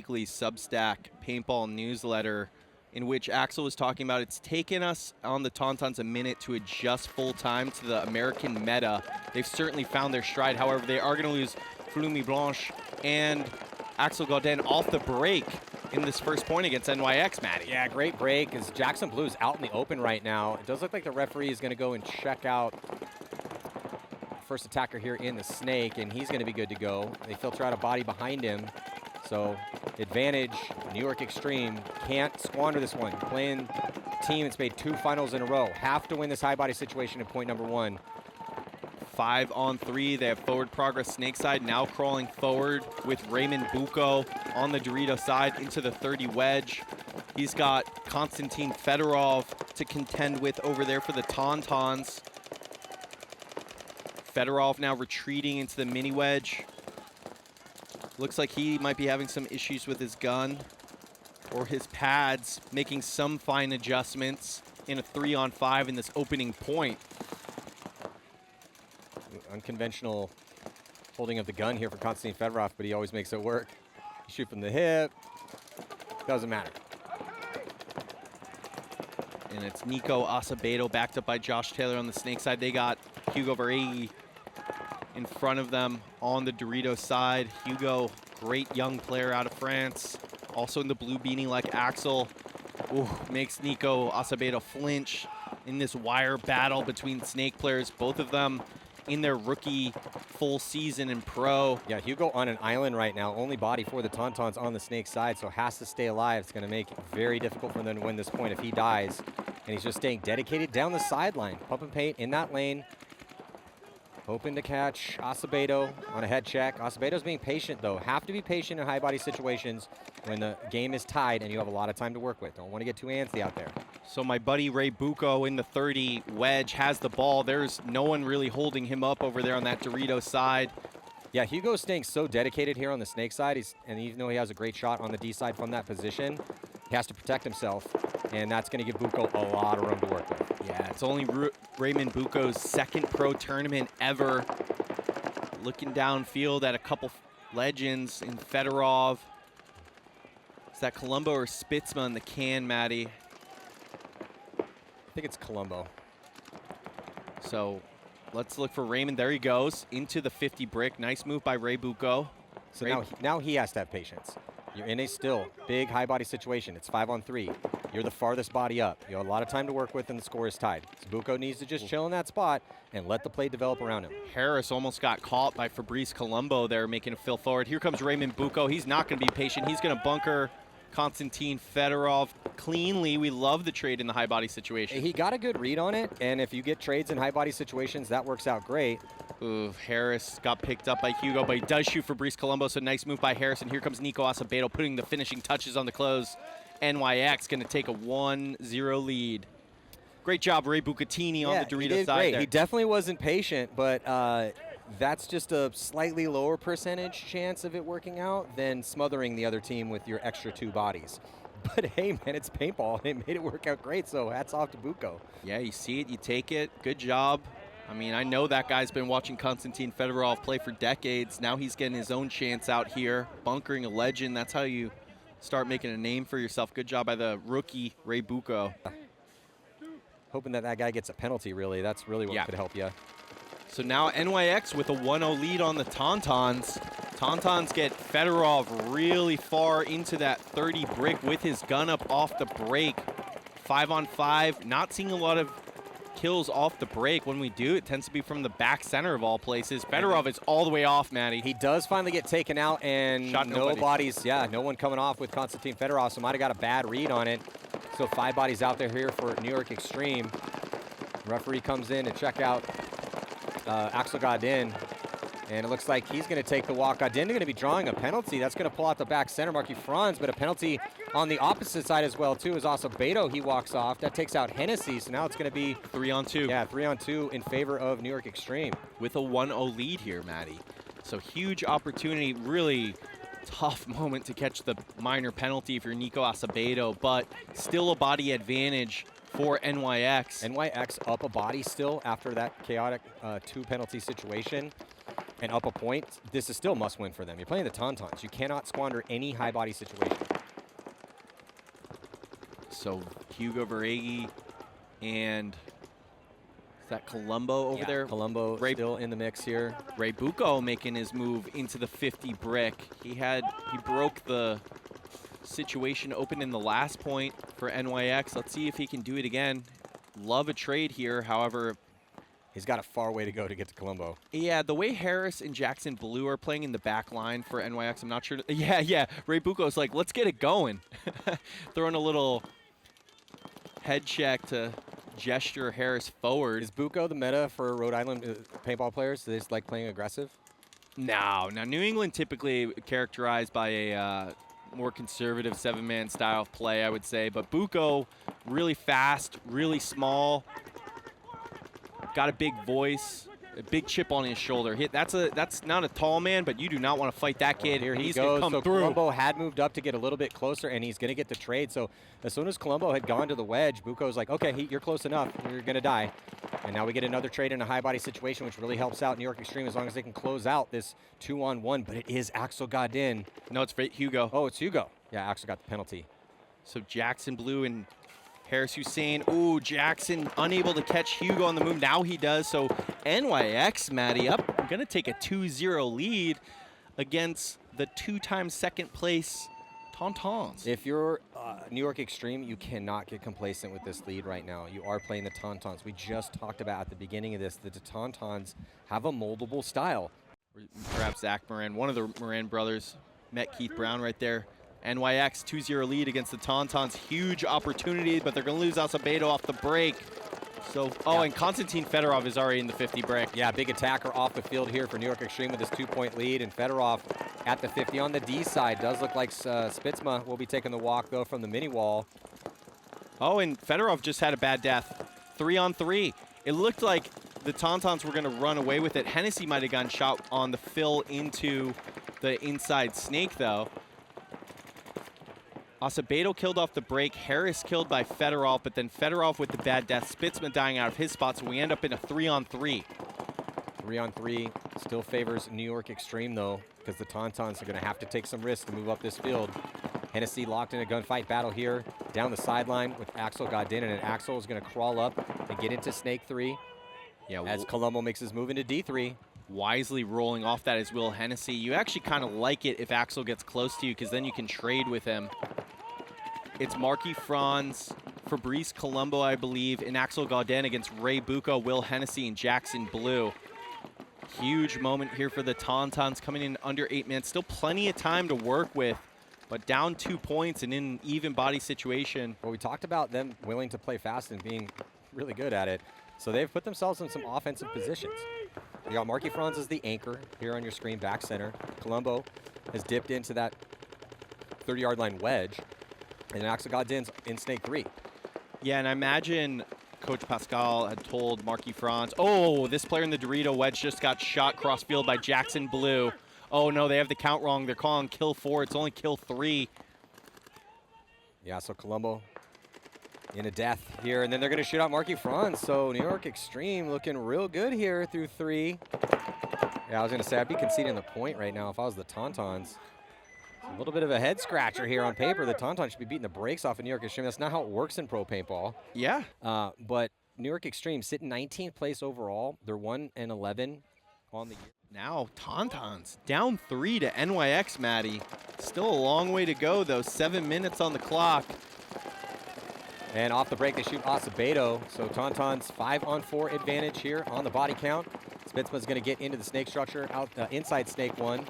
weekly Substack Paintball newsletter in which Axel was talking about it's taken us on the Tontons a minute to adjust full-time to the American meta. They've certainly found their stride. However, they are going to lose Flumi Blanche and Axel Gaudin off the break in this first point against NYX, Matty. Yeah, great break as Jackson Blue is out in the open right now. It does look like the referee is going to go and check out first attacker here in the Snake, and he's going to be good to go. They filter out a body behind him. So advantage, New York Xtreme can't squander this one. Playing team that's made 2 finals in a row. Have to win this high body situation in point number 1. 5-on-3, they have forward progress snake side, now crawling forward with Raymond Bucco on the Dorito side into the 30 wedge. He's got Konstantin Fedorov to contend with over there for the Tontons. Fedorov now retreating into the mini wedge. Looks like he might be having some issues with his gun or his pads, making some fine adjustments in a 3-on-5 in this opening point. Unconventional holding of the gun here for Konstantin Fedorov, but he always makes it work. Shoot from the hip, doesn't matter. And it's Nico Acevedo backed up by Josh Taylor on the snake side. They got Hugo Varegi in front of them on the Dorito side. Hugo, great young player out of France. Also in the blue beanie like Axel. Ooh, makes Nico Acevedo flinch in this wire battle between snake players. Both of them in their rookie full season in pro. Yeah, Hugo on an island right now. Only body for the Tontons on the snake side, so has to stay alive. It's going to make it very difficult for them to win this point if he dies. And he's just staying dedicated down the sideline. Pump and paint in that lane. Hoping to catch Acevedo on a head check. Acevedo's being patient, though. Have to be patient in high body situations when the game is tied and you have a lot of time to work with. Don't want to get too antsy out there. So my buddy Ray Bucco in the 30 wedge has the ball. There's no one really holding him up over there on that Dorito side. Yeah, Hugo's staying so dedicated here on the snake side. And even though he has a great shot on the D side from that position, he has to protect himself. And that's going to give Bucco a lot of room to work with. Yeah, it's only Raymond Bucco's second pro tournament ever. Looking downfield at a couple legends in Fedorov. Is that Colombo or Spitzma in the can, Matty? I think it's Colombo. So let's look for Raymond. There he goes into the 50 brick. Nice move by Ray Bucco. So now he has to have patience. You're in a still big high body situation. It's 5-on-3. You're the farthest body up. You have a lot of time to work with and the score is tied. So Bucco needs to just chill in that spot and let the play develop around him. Harris almost got caught by Fabrice Colombo there, making a fill forward. Here comes Raymond Bucco. He's not going to be patient. He's going to bunker Konstantin Fedorov cleanly. We love the trade in the high body situation. He got a good read on it, and if you get trades in high body situations, that works out great. Ooh, Harris got picked up by Hugo, but he does shoot Fabrice Colombo, so nice move by Harris. And here comes Nico Acevedo putting the finishing touches on the close. NYX going to take a 1-0 lead. Great job, Ray Bucatini on the Dorito side there. He definitely wasn't patient, but that's just a slightly lower percentage chance of it working out than smothering the other team with your extra 2 bodies. But hey, man, it's paintball. They made it work out great, so hats off to Bucco. Yeah, you see it, you take it. Good job. I mean, I know that guy's been watching Konstantin Fedorov play for decades. Now he's getting his own chance out here, bunkering a legend. That's how you start making a name for yourself. Good job by the rookie, Ray Bucco. Hoping that guy gets a penalty, really. That's really what could help you. So now NYX with a 1-0 lead on the Tontons. Tontons get Fedorov really far into that 30 brick with his gun up off the break. 5-on-5, not seeing a lot of kills off the break. When we do, it tends to be from the back center of all places. Fedorov is all the way off, Matty. He does finally get taken out, and no bodies. Yeah, no one coming off with Konstantin Fedorov, so might have got a bad read on it. So 5 bodies out there here for New York Xtreme. Referee comes in to check out Axel Gaudin, and it looks like he's going to take the walk. Gaudin going to be drawing a penalty. That's going to pull out the back center, Marky Franz, but a penalty on the opposite side as well, too, is also Beto. He walks off. That takes out Hennessy, so now it's going to be 3-on-2. Yeah, 3-on-2 in favor of New York Xtreme. With a 1-0 lead here, Matty. So huge opportunity, really tough moment to catch the minor penalty if you're Nico Acevedo, but still a body advantage for NYX. NYX up a body still after that chaotic 2 penalty situation. and up a point, this is still must win for them. You're playing the Tontons. You cannot squander any high body situation. So Hugo Veregi and is that Colombo over there? Colombo still in the mix here. Ray Bucco making his move into the 50 brick. He broke the situation open in the last point for NYX. Let's see if he can do it again. Love a trade here, however. He's got a far way to go to get to Colombo. Yeah, the way Harris and Jackson Blue are playing in the back line for NYX, I'm not sure. Yeah. Ray Bucco's like, let's get it going. Throwing a little head check to gesture Harris forward. Is Bucco the meta for Rhode Island paintball players? Do they just like playing aggressive? No. Now, New England typically characterized by a more conservative 7-man style of play, I would say. But Bucco, really fast, really small. Got a big voice, a big chip on his shoulder. That's not a tall man, but you do not want to fight that kid. Here he's goes. Gonna come through. Colombo had moved up to get a little bit closer, and he's going to get the trade. So as soon as Colombo had gone to the wedge, Bucco's like, okay, you're close enough. You're going to die. And now we get another trade in a high body situation, which really helps out New York Xtreme as long as they can close out this 2-on-1. But it is Axel Godin. No, it's Hugo. Oh, it's Hugo. Yeah, Axel got the penalty. So Jackson Blue and Harris Hussein. Ooh, Jackson unable to catch Hugo on the move. Now he does. So NYX, Maddie, up. Going to take a 2-0 lead against the 2-time second place Tontons. If you're New York Xtreme, you cannot get complacent with this lead right now. You are playing the Tontons. We just talked about at the beginning of this that the Tontons have a moldable style. Perhaps Zach Moran, one of the Moran brothers, met Keith Brown right there. NYX 2-0 lead against the Tontons. Huge opportunity, but they're going to lose Acevedo off the break. So, and Konstantin Fedorov is already in the 50 break. Yeah, big attacker off the field here for New York Xtreme with this 2-point lead. And Fedorov at the 50 on the D side. Does look like Spitzma will be taking the walk, though, from the mini wall. Oh, and Fedorov just had a bad death. 3-on-3. It looked like the Tontons were going to run away with it. Hennessy might have gotten shot on the fill into the inside snake, though. Acevedo killed off the break. Harris killed by Fedorov, but then Fedorov with the bad death. Spitzman dying out of his spot, so we end up in a 3-on-3. 3-on-3 still favors New York Xtreme, though, because the Tontons are going to have to take some risks to move up this field. Hennessy locked in a gunfight battle here down the sideline with Axel Godin, and Axel is going to crawl up and get into Snake 3. Yeah, as Colombo makes his move into D3. Wisely rolling off that is Will Hennessy. You actually kind of like it if Axel gets close to you, because then you can trade with him. It's Marky Franz, Fabrice Colombo, I believe, and Axel Godin against Ray Bucco, Will Hennessy, and Jackson Blue. Huge moment here for the Tontons, coming in under 8 minutes. Still plenty of time to work with, but down 2 points and in an even body situation. Well, we talked about them willing to play fast and being really good at it. So they've put themselves in some offensive positions. You got Marky Franz as the anchor here on your screen, back center. Colombo has dipped into that 30-yard line wedge. And Axel Godin's in Snake 3. Yeah, and I imagine Coach Pascal had told Marky Franz, oh, this player in the Dorito wedge just got shot cross field by Jackson Blue. Oh, no, they have the count wrong. They're calling kill 4. It's only kill 3. Yeah, so Colombo in a death here. And then they're going to shoot out Marky Franz. So New York Xtreme looking real good here through 3. Yeah, I was going to say, I'd be conceding the point right now if I was the Tontons. A little bit of a head scratcher here on paper. The Tontons should be beating the brakes off of New York Xtreme. That's not how it works in pro paintball. Yeah. But New York Xtreme sitting 19th place overall. They're 1-11 on the year. Now Tontons down 3 to NYX, Maddie. Still a long way to go, though. 7 minutes on the clock. And off the break, they shoot Acevedo. So Tontons 5-on-4 advantage here on the body count. Spitzman's going to get into the snake structure out inside Snake 1.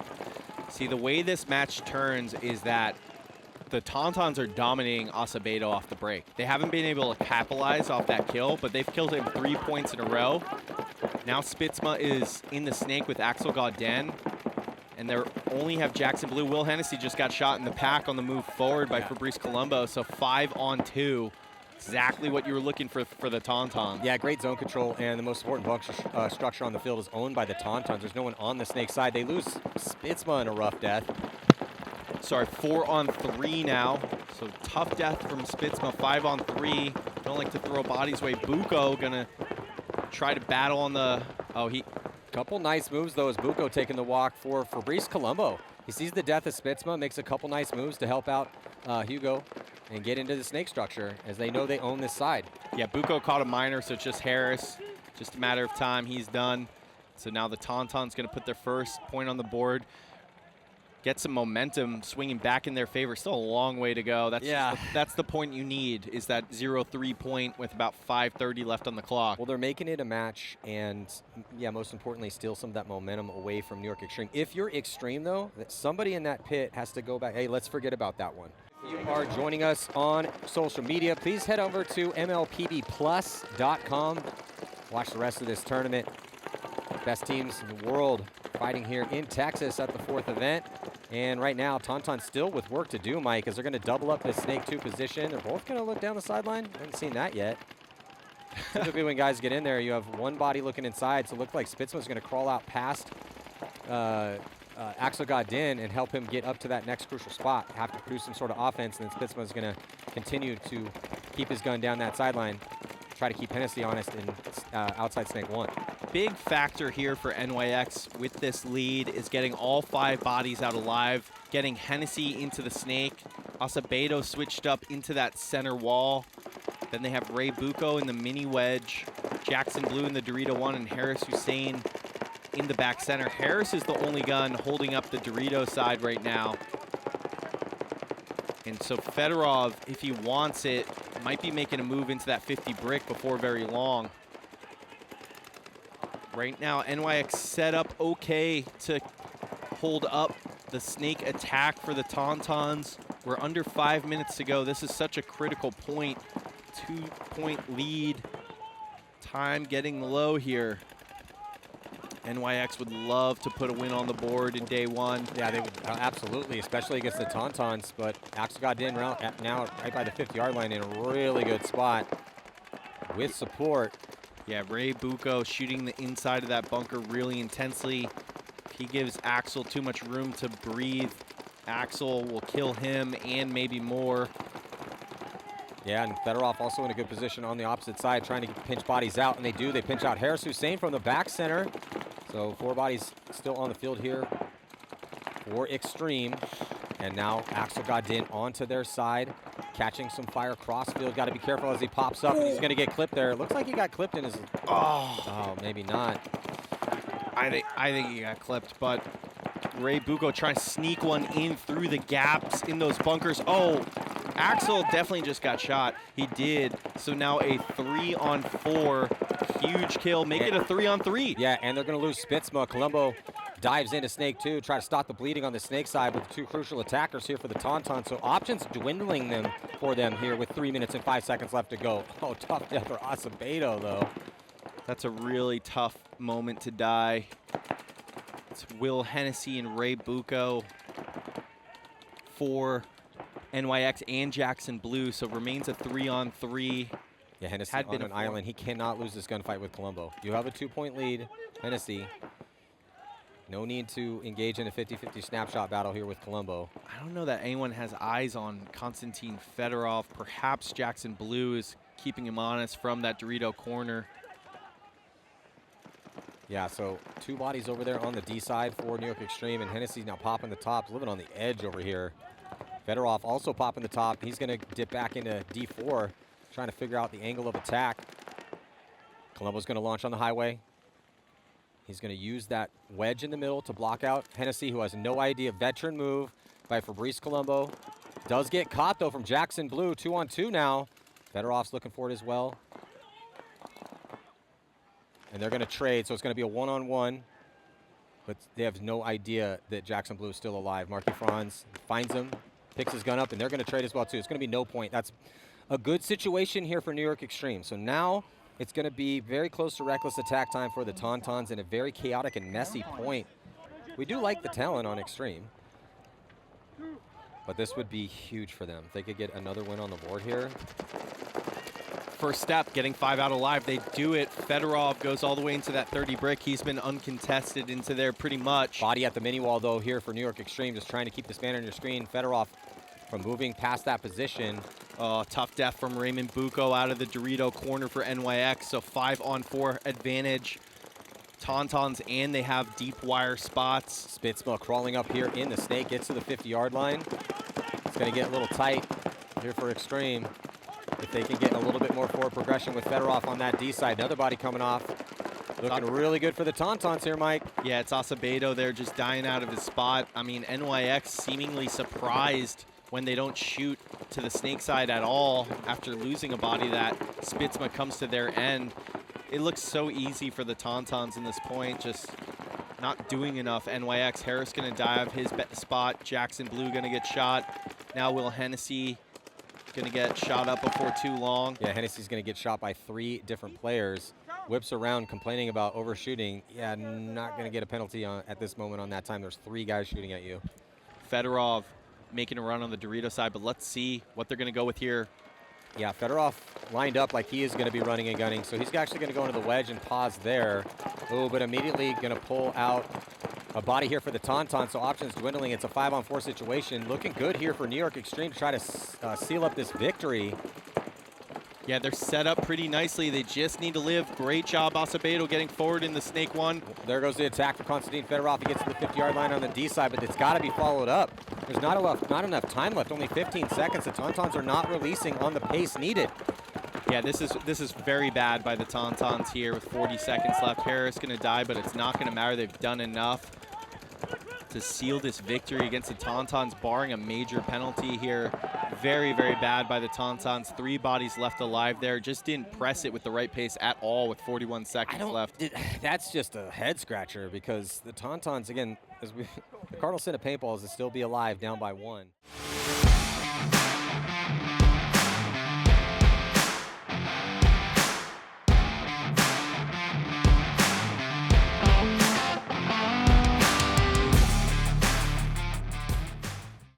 See, the way this match turns is that the Tontons are dominating Acevedo off the break. They haven't been able to capitalize off that kill, but they've killed him 3 points in a row. Now Spitzma is in the snake with Axel Godin, and they only have Jackson Blue. Will Hennessy just got shot in the pack on the move forward by Fabrice Colombo, so 5-on-2. Exactly what you were looking for the Tontons. Yeah, great zone control, and the most important structure on the field is owned by the Tontons. There's no one on the snake side. They lose Spitzma in a rough death. Sorry, 4-on-3 now. So tough death from Spitzma, 5-on-3. Don't like to throw bodies away. Bucco gonna try to battle on the, Couple nice moves, though, as Bucco taking the walk for Fabrice Colombo. He sees the death of Spitzma, makes a couple nice moves to help out Hugo and get into the snake structure, as they know they own this side. Yeah, Bucco caught a minor, so it's just Harris. Just a matter of time, he's done. So now the Tontons going to put their first point on the board. Get some momentum swinging back in their favor. Still a long way to go. That's the point you need, is that 0-3 point with about 5:30 left on the clock. Well, they're making it a match, and yeah, most importantly, steal some of that momentum away from New York Xtreme. If you're Xtreme, though, that somebody in that pit has to go back. Hey, let's forget about that one. If you are joining us on social media, please head over to mlpbplus.com. Watch the rest of this tournament. Best teams in the world fighting here in Texas at the 4th event. And right now, TonTon still with work to do, Mike, as they're going to double up this Snake 2 position. They're both going to look down the sideline. Haven't seen that yet. Typically, when guys get in there, you have one body looking inside, so it looked like Spitzma's going to crawl out past Axel Godin and help him get up to that next crucial spot, have to produce some sort of offense, and then Spitzma's going to continue to keep his gun down that sideline, try to keep Hennessy honest in outside Snake 1. Big factor here for NYX with this lead is getting all 5 bodies out alive, getting Hennessy into the snake. Acevedo switched up into that center wall. Then they have Ray Bucco in the mini wedge, Jackson Blue in the Dorito 1, and Harris Hussein in the back center. Harris is the only gun holding up the Dorito side right now. And so Fedorov, if he wants it, might be making a move into that 50 brick before very long. Right now, NYX set up okay to hold up the snake attack for the Tontons. We're under 5 minutes to go. This is such a critical point. 2-point lead. Time getting low here. NYX would love to put a win on the board in day 1. Yeah, they would absolutely, especially against the Tontons. But Axel Godin now right by the 50-yard line in a really good spot with support. Yeah, Ray Bucco shooting the inside of that bunker really intensely. If he gives Axel too much room to breathe, Axel will kill him and maybe more. Yeah, and Fedorov also in a good position on the opposite side, trying to pinch bodies out, and they do. They pinch out Harris Hussein from the back center. So 4 bodies still on the field here for Xtreme. And now Axel Godin onto their side, catching some fire crossfield. Got to be careful as he pops up, and he's going to get clipped there. It looks like he got clipped in his... Oh, maybe not. I think he got clipped, but Ray Bucco trying to sneak one in through the gaps in those bunkers. Oh, Axel definitely just got shot. He did. So now a 3-on-4. Huge kill. Make it a 3-on-3. Yeah, and they're going to lose Spitzma. Colombo dives into Snake 2, try to stop the bleeding on the Snake side with 2 crucial attackers here for the Tontons. So options dwindling for them here with 3 minutes and 5 seconds left to go. Oh, tough death for Acevedo, though. That's a really tough moment to die. It's Will Hennessy and Ray Bucco for NYX and Jackson Blue, so remains a 3-on-3. Yeah, Hennessy on an island. He cannot lose this gunfight with Colombo. You have a 2-point lead, Hennessy. No need to engage in a 50-50 snapshot battle here with Colombo. I don't know that anyone has eyes on Konstantin Fedorov. Perhaps Jackson Blue is keeping him honest from that Dorito corner. Yeah, so 2 bodies over there on the D side for New York Xtreme, and Hennessy's now popping the top, living on the edge over here. Fedorov also popping the top. He's going to dip back into D4, trying to figure out the angle of attack. Colombo's going to launch on the highway. He's going to use that wedge in the middle to block out Hennessy, who has no idea. Veteran move by Fabrice Colombo. Does get caught, though, from Jackson Blue. 2-on-2 now. Fedorov's looking for it as well. And they're going to trade, so it's going to be a 1-on-1. But they have no idea that Jackson Blue is still alive. Marky Franz finds him, picks his gun up, and they're going to trade as well, too. It's going to be no point. That's a good situation here for New York Xtreme. So now it's going to be very close to reckless attack time for the Tontons and a very chaotic and messy point. We do like the talent on Xtreme, but this would be huge for them. If they could get another win on the board here. First step, getting 5 out alive. They do it. Fedorov goes all the way into that 30 brick. He's been uncontested into there pretty much. Body at the mini wall, though, here for New York Xtreme, just trying to keep the spanner on your screen. Fedorov from moving past that position. Tough death from Raymond Bucco out of the Dorito corner for NYX. So 5-on-4 advantage. Tontons, and they have deep wire spots. Spitzma crawling up here in the snake, gets to the 50-yard line. It's going to get a little tight here for Xtreme. If they can get a little bit more forward progression with Fedorov on that D side. Another body coming off. Looking really good for the Tontons here, Mike. Yeah, it's Acevedo. They're just dying out of his spot. I mean, NYX seemingly surprised when they don't shoot to the snake side at all after losing a body that Spitzma comes to their end. It looks so easy for the Tontons in this point, just not doing enough. NYX, Harris going to dive his spot. Jackson Blue going to get shot. Now Will Hennessy going to get shot up before too long. Yeah, Hennessy's going to get shot by 3 different players. Whips around complaining about overshooting. Yeah, not going to get a penalty at this moment on that time. There's 3 guys shooting at you. Fedorov making a run on the Dorito side, but let's see what they're going to go with here. Yeah, Fedorov lined up like he is going to be running and gunning, so he's actually going to go into the wedge and pause there. Oh, but immediately going to pull out a body here for the Tauntaun, so options dwindling. It's a 5-on-4 situation. Looking good here for New York Xtreme to try to seal up this victory. Yeah, they're set up pretty nicely. They just need to live. Great job, Acevedo, getting forward in the snake one. There goes the attack for Konstantin Fedorov. He gets to the 50-yard line on the D side, but it's got to be followed up. There's not enough time left, only 15 seconds. The Tauntauns are not releasing on the pace needed. Yeah, this is very bad by the Tauntauns here with 40 seconds left. Harris going to die, but it's not going to matter. They've done enough to seal this victory against the Tauntauns, barring a major penalty here. Very, very bad by the Tauntauns. 3 bodies left alive there. Just didn't press it with the right pace at all with 41 seconds left. That's just a head scratcher because the Tauntauns, again, the Cardinal sin of Paintball is to still be alive down by 1.